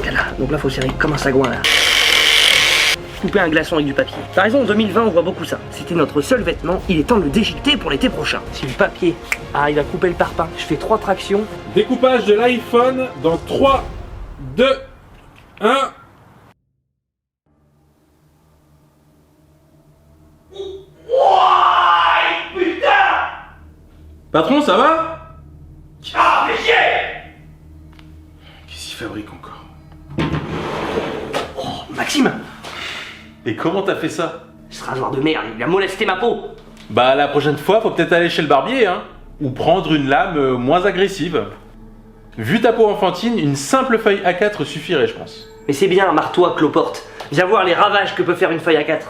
Là, donc là faut serrer comme un sagouin là. Couper un glaçon avec du papier. T'as raison, en 2020 on voit beaucoup ça. C'était notre seul vêtement, il est temps de le déchiqueter pour l'été prochain. Si le papier arrive à couper le parpaing, je fais 3 tractions. Découpage de l'iPhone dans 3, 2, 1. Patron, ça va? Ah, mais chier! Qu'est-ce qu'il fabrique encore? Oh, Maxime! Et comment t'as fait ça? Ce rasoir de merde, il a molesté ma peau! Bah la prochaine fois, faut peut-être aller chez le barbier, hein. Ou prendre une lame moins agressive. Vu ta peau enfantine, une simple feuille A4 suffirait, je pense. Mais c'est bien, marre-toi, cloporte. Viens voir les ravages que peut faire une feuille A4.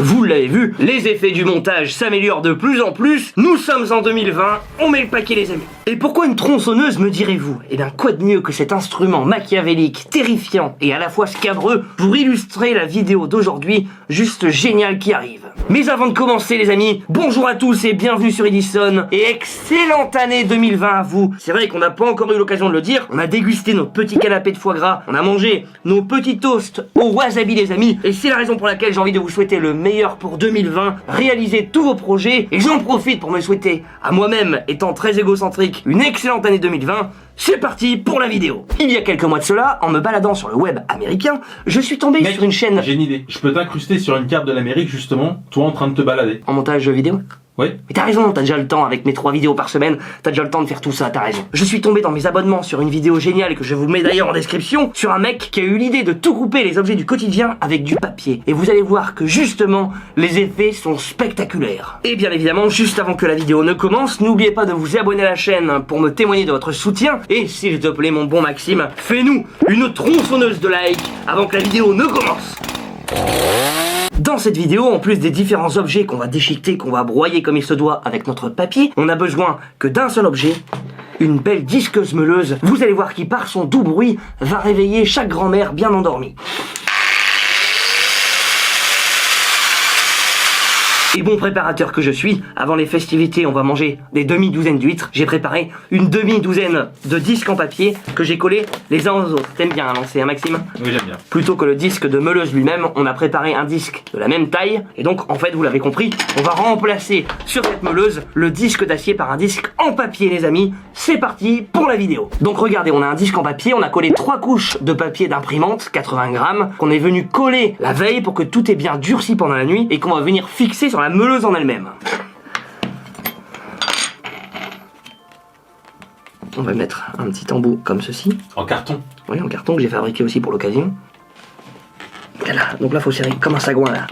Vous l'avez vu, les effets du montage s'améliorent de plus en plus. Nous sommes en 2020, on met le paquet les amis. Et pourquoi une tronçonneuse me direz-vous? Eh bien quoi de mieux que cet instrument machiavélique, terrifiant et à la fois scabreux pour illustrer la vidéo d'aujourd'hui, juste géniale qui arrive. Mais avant de commencer les amis, bonjour à tous et bienvenue sur Edison et excellente année 2020 à vous. C'est vrai qu'on n'a pas encore eu l'occasion de le dire, on a dégusté nos petits canapés de foie gras, on a mangé nos petits toasts au wasabi les amis et c'est la raison pour laquelle j'ai envie de vous souhaiter le meilleur pour 2020, réalisez tous vos projets et j'en profite pour me souhaiter à moi-même, étant très égocentrique, une excellente année 2020. C'est parti pour la vidéo. Il y a quelques mois de cela, en me baladant sur le web américain, je suis tombé sur une chaîne... J'ai une idée, je peux t'incruster sur une carte de l'Amérique justement, toi en train de te balader. En montage vidéo? Oui. Mais t'as raison, t'as déjà le temps, avec mes 3 vidéos par semaine, t'as déjà le temps de faire tout ça, t'as raison. Je suis tombé dans mes abonnements sur une vidéo géniale que je vous mets d'ailleurs en description, sur un mec qui a eu l'idée de tout couper les objets du quotidien avec du papier. Et vous allez voir que justement, les effets sont spectaculaires. Et bien évidemment, juste avant que la vidéo ne commence, n'oubliez pas de vous abonner à la chaîne pour me témoigner de votre soutien. Et s'il te plaît mon bon Maxime, fais-nous une tronçonneuse de like avant que la vidéo ne commence. Dans cette vidéo, en plus des différents objets qu'on va déchiqueter, qu'on va broyer comme il se doit avec notre papier, on a besoin que d'un seul objet, une belle disqueuse meuleuse. Vous allez voir qui par son doux bruit va réveiller chaque grand-mère bien endormie. Et bon préparateur que je suis, avant les festivités on va manger des demi-douzaines d'huîtres. J'ai préparé une demi-douzaine de disques en papier que j'ai collés les uns aux autres. T'aimes bien à lancer, hein Maxime? Oui, j'aime bien. Plutôt que le disque de meuleuse lui-même, on a préparé un disque de la même taille. Et donc, en fait, vous l'avez compris, on va remplacer sur cette meuleuse le disque d'acier par un disque en papier, les amis. C'est parti pour la vidéo. Donc regardez, on a un disque en papier, on a collé 3 couches de papier d'imprimante, 80 grammes, qu'on est venu coller la veille pour que tout est bien durci pendant la nuit et qu'on va venir fixer sur la meuleuse en elle-même. On va mettre un petit embout comme ceci. En carton? Oui, en carton que j'ai fabriqué aussi pour l'occasion. Là, donc là faut serrer comme un sagouin là.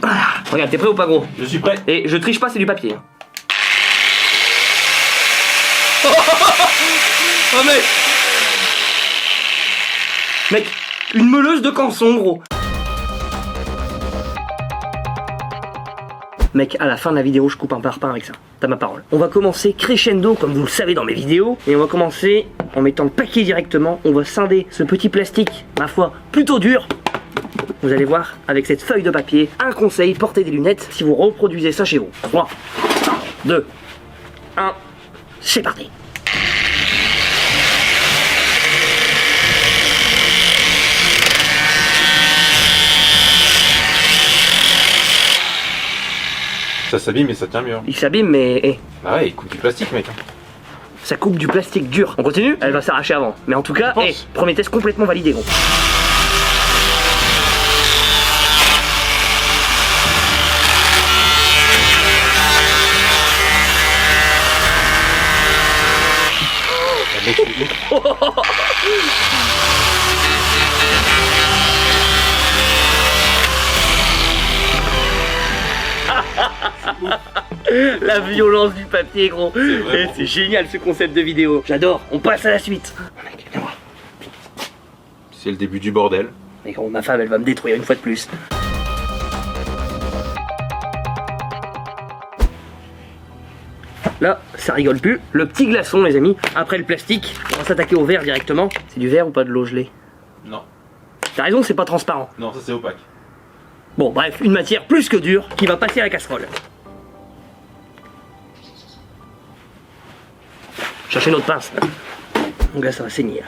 Voilà. Regarde, t'es prêt ou pas gros? Je suis prêt. Et je triche pas, c'est du papier. Oh mec! Mec, une meuleuse de canson gros. Mec, à la fin de la vidéo, je coupe un parpaing avec ça. T'as ma parole. On va commencer crescendo, comme vous le savez dans mes vidéos. Et on va commencer en mettant le paquet directement. On va scinder ce petit plastique, ma foi, plutôt dur. Vous allez voir, avec cette feuille de papier, un conseil, portez des lunettes si vous reproduisez ça chez vous. 3, 2, 1, c'est parti. Ça s'abîme mais ça tient mieux. Il s'abîme mais... Bah ouais, il coupe du plastique mec. Ça coupe du plastique dur. On continue? Elle va s'arracher avant. Mais en tout cas, premier test complètement validé gros. La violence du papier gros. C'est génial ce concept de vidéo. J'adore. On passe à la suite. Mec, viens voir. C'est le début du bordel. Mais gros, ma femme elle va me détruire une fois de plus. Là, ça rigole plus. Le petit glaçon les amis. Après le plastique, on va s'attaquer au verre directement. C'est du verre ou pas de l'eau gelée? Non. T'as raison, c'est pas transparent. Non, ça c'est opaque. Bon, bref, une matière plus que dure qui va passer à la casserole. Cherchez notre pince. Donc là, ça va saigner.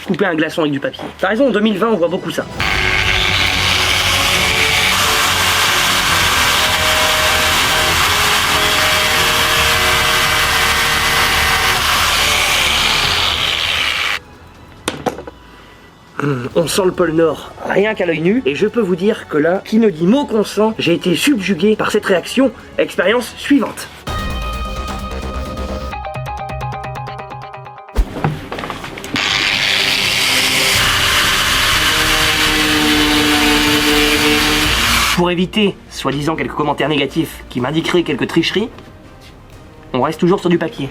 Couper un glaçon avec du papier. T'as raison, en 2020, on voit beaucoup ça. On sent le pôle Nord rien qu'à l'œil nu, et je peux vous dire que là, qui ne dit mot consent, j'ai été subjugué par cette réaction. Expérience suivante. Pour éviter, soi-disant, quelques commentaires négatifs qui m'indiqueraient quelques tricheries, on reste toujours sur du papier.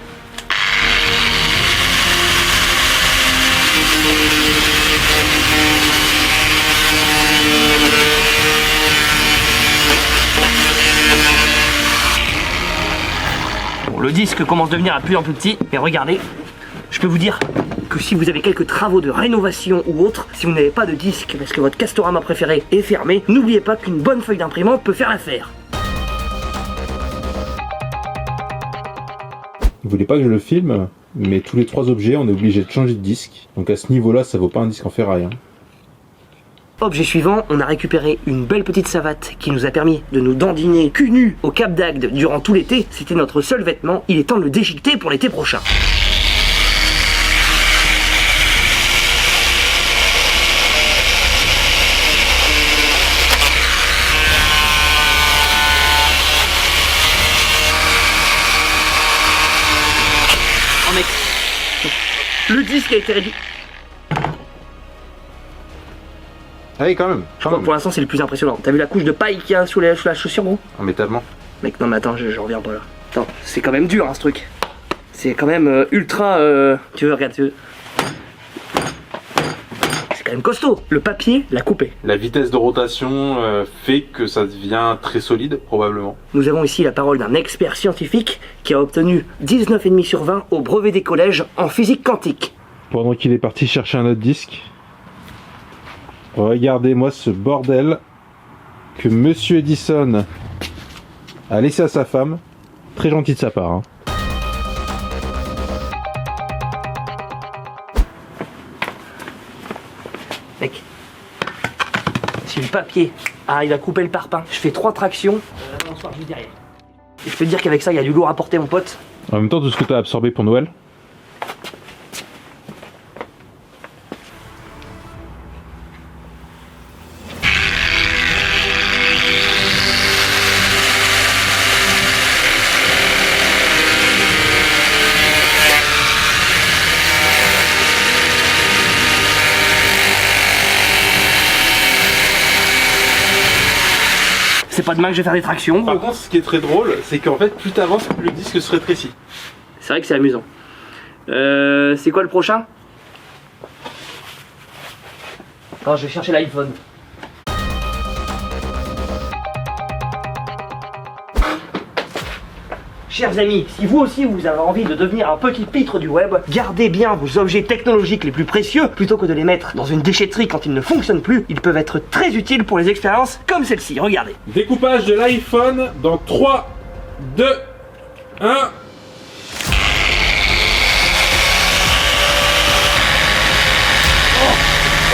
Bon, le disque commence à devenir de plus en plus petit, mais regardez, je peux vous dire que si vous avez quelques travaux de rénovation ou autre, si vous n'avez pas de disque parce que votre Castorama préféré est fermé, n'oubliez pas qu'une bonne feuille d'imprimante peut faire l'affaire. Vous voulez pas que je le filme, mais tous les 3 objets, on est obligé de changer de disque. Donc à ce niveau-là, ça vaut pas un disque en ferraille. Objet suivant, on a récupéré une belle petite savate qui nous a permis de nous dandiner cul nu au Cap d'Agde durant tout l'été. C'était notre seul vêtement, il est temps de le déchiqueter pour l'été prochain. Oh mec, le disque a été réduit. Ah oui, quand même. Pour l'instant, c'est le plus impressionnant. T'as vu la couche de paille qu'il y a sous la chaussure, gros? Ah, mais tellement. Mec, non mais attends, je reviens pas là. Attends, c'est quand même dur, hein, ce truc. C'est quand même ultra... Tu veux, regarde, tu veux. C'est quand même costaud. Le papier l'a coupé. La vitesse de rotation fait que ça devient très solide, probablement. Nous avons ici la parole d'un expert scientifique qui a obtenu 19,5 sur 20 au brevet des collèges en physique quantique. Pendant qu'il est parti chercher un autre disque, regardez-moi ce bordel que Monsieur Edison a laissé à sa femme. Très gentil de sa part. Hein. Mec, si le papier arrive à couper le parpaing, je fais 3 tractions, on se part juste derrière. Et je peux te dire qu'avec ça, il y a du lourd à porter, mon pote. En même temps, tout ce que tu as absorbé pour Noël. C'est pas demain que je vais faire des tractions. Par contre, ce qui est très drôle, c'est qu'en fait, plus t'avances, plus le disque se rétrécit. C'est vrai que c'est amusant. C'est quoi le prochain? Oh, je vais chercher l'iPhone. Chers amis, si vous aussi vous avez envie de devenir un petit pitre du web, gardez bien vos objets technologiques les plus précieux plutôt que de les mettre dans une déchetterie quand ils ne fonctionnent plus. Ils peuvent être très utiles pour les expériences comme celle-ci, regardez. Découpage de l'iPhone dans 3, 2, 1...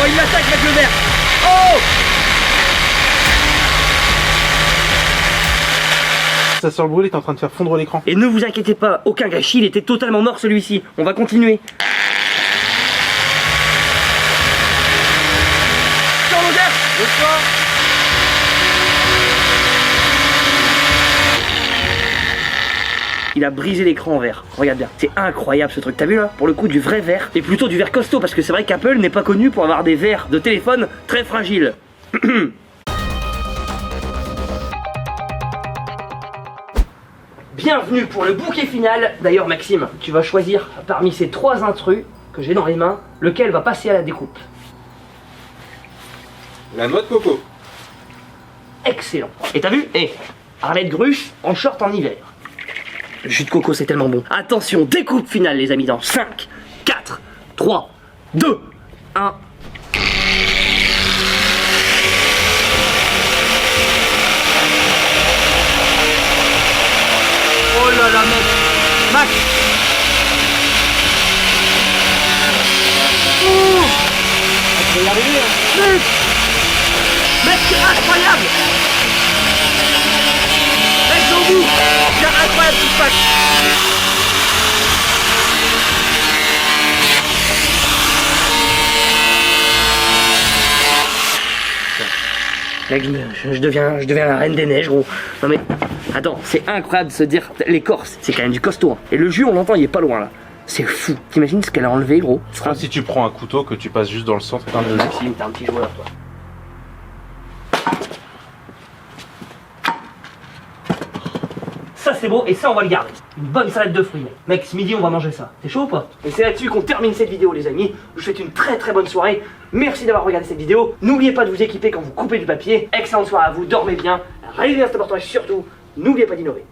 Oh, il m'attaque avec le verre. Oh! Ça sort le brûlé, t'es en train de faire fondre l'écran. Et ne vous inquiétez pas, aucun gâchis, il était totalement mort celui-ci. On va continuer. Ciao mon gars! Bonsoir! Il a brisé l'écran en verre. Regarde bien. C'est incroyable ce truc. T'as vu là? Pour le coup, du vrai verre. Et plutôt du verre costaud, parce que c'est vrai qu'Apple n'est pas connu pour avoir des verres de téléphone très fragiles. Bienvenue pour le bouquet final. D'ailleurs Maxime, tu vas choisir parmi ces 3 intrus que j'ai dans les mains, lequel va passer à la découpe. La noix de coco. Excellent. Et t'as vu? Arlette Gruche en short en hiver. Le jus de coco c'est tellement bon. Attention, découpe finale les amis dans 5, 4, 3, 2, 1. Max. Ouh. Tu vas y arriver, hein. Mec, c'est incroyable. Mec, c'est au bout. C'est incroyable ce qui se passe. Mec, je deviens la reine des neiges, gros. Non mais, attends, c'est incroyable de se dire, l'écorce, c'est quand même du costaud. Hein. Et le jus, on l'entend, il est pas loin là. C'est fou. T'imagines ce qu'elle a enlevé, gros? Je crois que si tu prends un couteau, que tu passes juste dans le centre. Maxime, t'es un petit joueur, toi. Ça c'est beau et ça on va le garder. Une bonne salade de fruits. Mec, ce midi on va manger ça. T'es chaud ou pas? Et c'est là-dessus qu'on termine cette vidéo les amis. Je vous souhaite une très très bonne soirée. Merci d'avoir regardé cette vidéo. N'oubliez pas de vous équiper quand vous coupez du papier. Excellente soirée à vous, dormez bien. Réalisez un important et surtout, n'oubliez pas d'innover.